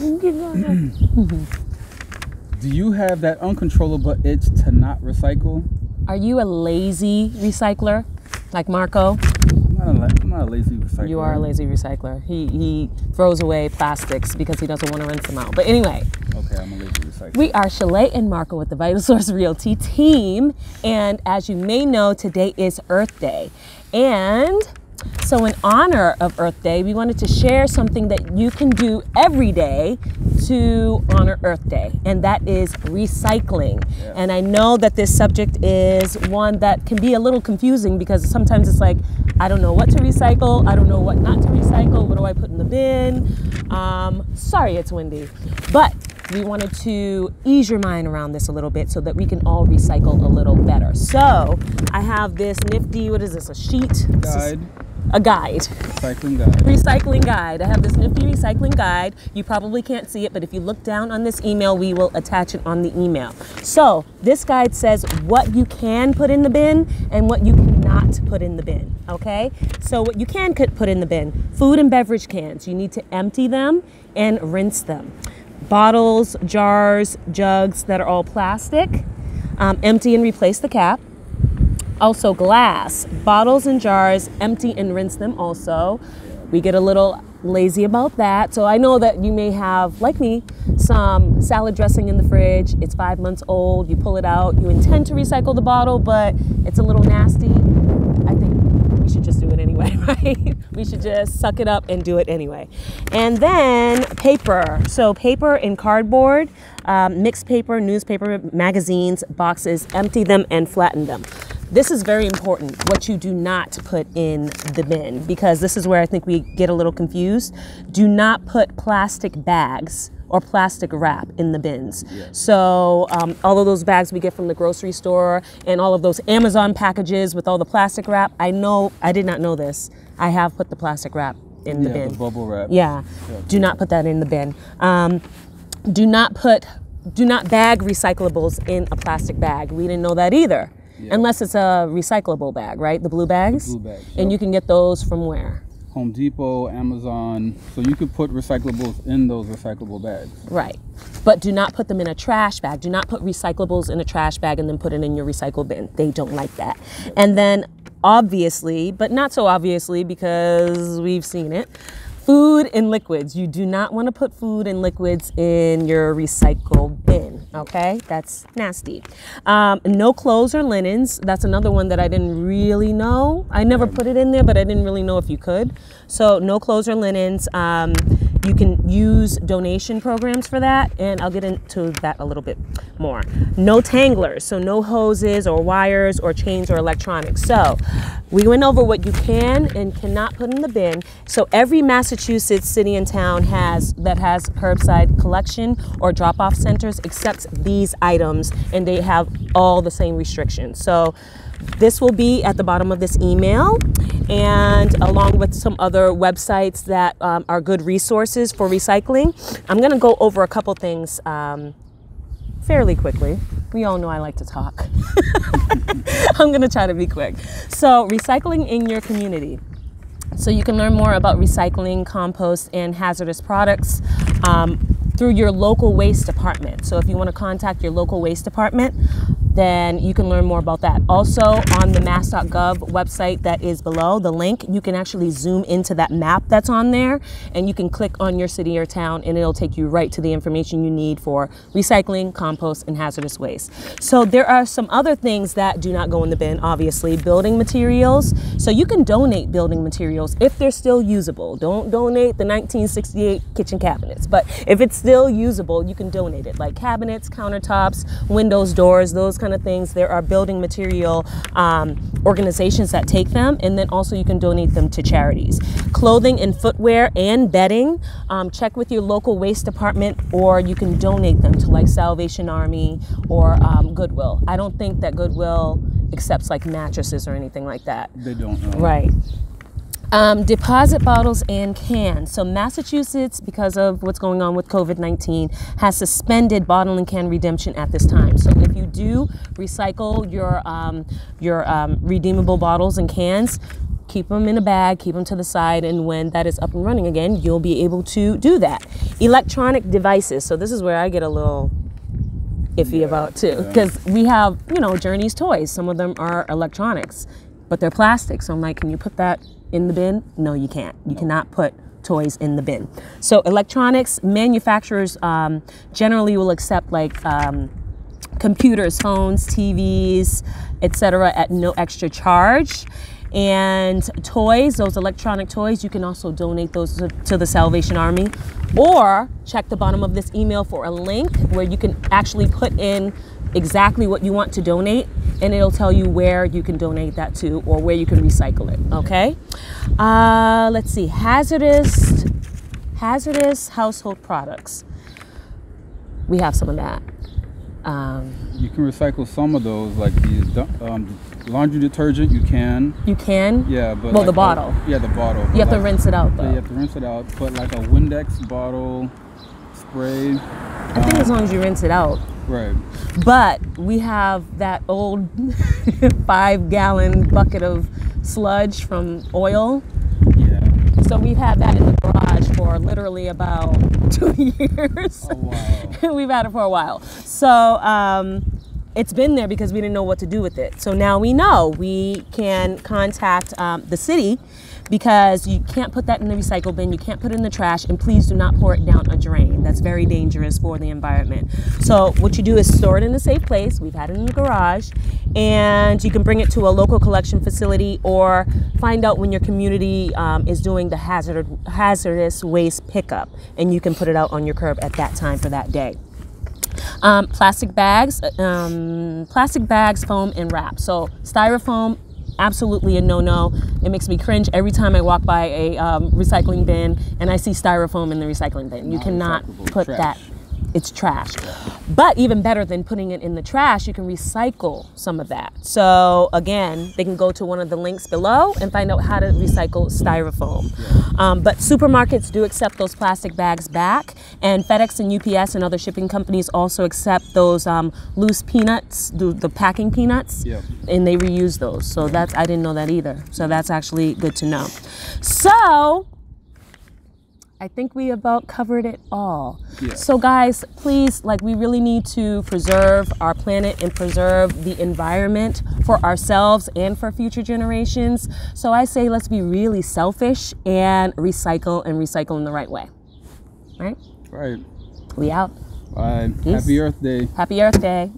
Do you have that uncontrollable itch to not recycle? Are you a lazy recycler like Marco? I'm not a lazy recycler. You are a lazy recycler. He throws away plastics because he doesn't want to rinse them out. But anyway. Okay, I'm a lazy recycler. We are Shalay and Marco with the Vital Source Realty team. And as you may know, today is Earth Day. And so in honor of Earth Day, we wanted to share something that you can do every day to honor Earth Day, and that is recycling. Yeah. And I know that this subject is one that can be a little confusing because sometimes it's like, I don't know what to recycle, I don't know what not to recycle, what do I put in the bin? Sorry, it's windy. But we wanted to ease your mind around this a little bit so that we can all recycle a little better. So I have this nifty, what is this, a sheet? Guide. A guide. Recycling guide. Recycling guide. I have this nifty recycling guide. You probably can't see it, but if you look down on this email, we will attach it on the email. So this guide says what you can put in the bin and what you cannot put in the bin, okay? So what you can put in the bin, food and beverage cans. You need to empty them and rinse them. Bottles, jars, jugs that are all plastic, empty and replace the cap. Also glass, bottles and jars, empty and rinse them also. We get a little lazy about that. So I know that you may have, like me, some salad dressing in the fridge. It's 5 months old. You pull it out. You intend to recycle the bottle, but it's a little nasty. I think we should just do it anyway, right? We should just suck it up and do it anyway. And then paper. So paper and cardboard, mixed paper, newspaper, magazines, boxes, empty them and flatten them. This is very important, what you do not put in the bin, because this is where I think we get a little confused. Do not put plastic bags or plastic wrap in the bins. Yes. So all of those bags we get from the grocery store and all of those Amazon packages with all the plastic wrap, I did not know this. I have put the plastic wrap in the bin. The bubble wrap. Yeah, do not put that in the bin. Do not bag recyclables in a plastic bag. We didn't know that either. Yeah. Unless it's a recyclable bag, right? The blue bags? The blue bags. And you can get those from where? Home Depot, Amazon. So you could put recyclables in those recyclable bags. Right. But do not put them in a trash bag. Do not put recyclables in a trash bag and then put it in your recycle bin. They don't like that. And then obviously, but not so obviously because we've seen it, food and liquids. You do not want to put food and liquids in your recycle bin, okay? That's nasty. No clothes or linens. That's another one that I didn't really know. I never put it in there, but I didn't really know if you could. So no clothes or linens. You can use donation programs for that, and I'll get into that a little bit more. No tanglers, so no hoses or wires or chains or electronics. So we went over what you can and cannot put in the bin. So every Massachusetts city and town has curbside collection or drop-off centers except these items, and they have all the same restrictions. So this will be at the bottom of this email, and along with some other websites that are good resources for recycling. I'm going to go over a couple things fairly quickly. We all know I like to talk. I'm going to try to be quick. So recycling in your community. So you can learn more about recycling, compost, and hazardous products through your local waste department. So if you want to contact your local waste department, then you can learn more about that. Also on the mass.gov website that is below the link, you can actually zoom into that map that's on there, and you can click on your city or town and it'll take you right to the information you need for recycling, compost, and hazardous waste. So there are some other things that do not go in the bin, obviously. Building materials. So you can donate building materials if they're still usable. Don't donate the 1968 kitchen cabinets, but if it's still usable, you can donate it, like cabinets, countertops, windows, doors, those kind of things. There are building material organizations that take them, and then also you can donate them to charities. Clothing and footwear and bedding, check with your local waste department, or you can donate them to like Salvation Army or Goodwill. I don't think that Goodwill accepts like mattresses or anything like that. They don't know. Right. Deposit bottles and cans. So Massachusetts, because of what's going on with COVID-19, has suspended bottle and can redemption at this time. So if you do recycle your redeemable bottles and cans, keep them in a bag, keep them to the side, and when that is up and running again, you'll be able to do that. Electronic devices. So this is where I get a little iffy about too, because we have, you know, Journey's toys. Some of them are electronics, but they're plastic. So I'm like, can you put that in the bin? No, you can't. You cannot put toys in the bin. So electronics, manufacturers generally will accept like computers, phones, TVs, etc. at no extra charge. And toys, those electronic toys, you can also donate those to the Salvation Army, or check the bottom of this email for a link where you can actually put in exactly what you want to donate, and it'll tell you where you can donate that to or where you can recycle it. Okay. Let's see. Hazardous household products. We have some of that. You can recycle some of those, like the laundry detergent. You can. You can. Yeah, but well, like the bottle. Yeah, the bottle. You have to rinse it out, though. Yeah, you have to rinse it out. Put like a Windex bottle, spray. I think as long as you rinse it out. Right. But we have that old 5-gallon bucket of sludge from oil. Yeah. So we've had that in the garage for literally about 2 years. Oh, wow. We've had it for a while. So it's been there because we didn't know what to do with it. So now we know. We can contact the city, because you can't put that in the recycle bin, you can't put it in the trash, and please do not pour it down a drain. That's very dangerous for the environment. So what you do is store it in a safe place. We've had it in the garage, and you can bring it to a local collection facility, or find out when your community is doing the hazardous waste pickup, and you can put it out on your curb at that time for that day. Plastic bags, foam, and wrap. So Styrofoam, absolutely a no-no. It makes me cringe every time I walk by a recycling bin and I see Styrofoam in the recycling bin. You cannot put that. It's trash. But even better than putting it in the trash, you can recycle some of that. So again, they can go to one of the links below and find out how to recycle Styrofoam. But supermarkets do accept those plastic bags back, and FedEx and UPS and other shipping companies also accept those loose peanuts, the packing peanuts, and they reuse those. So that's, I didn't know that either. So that's actually good to know. So I think we about covered it all. So guys, please, like, we really need to preserve our planet and preserve the environment for ourselves and for future generations. So I say let's be really selfish and recycle in the right way. Right? Right. We out. Bye. Peace. Happy Earth Day. Happy Earth Day.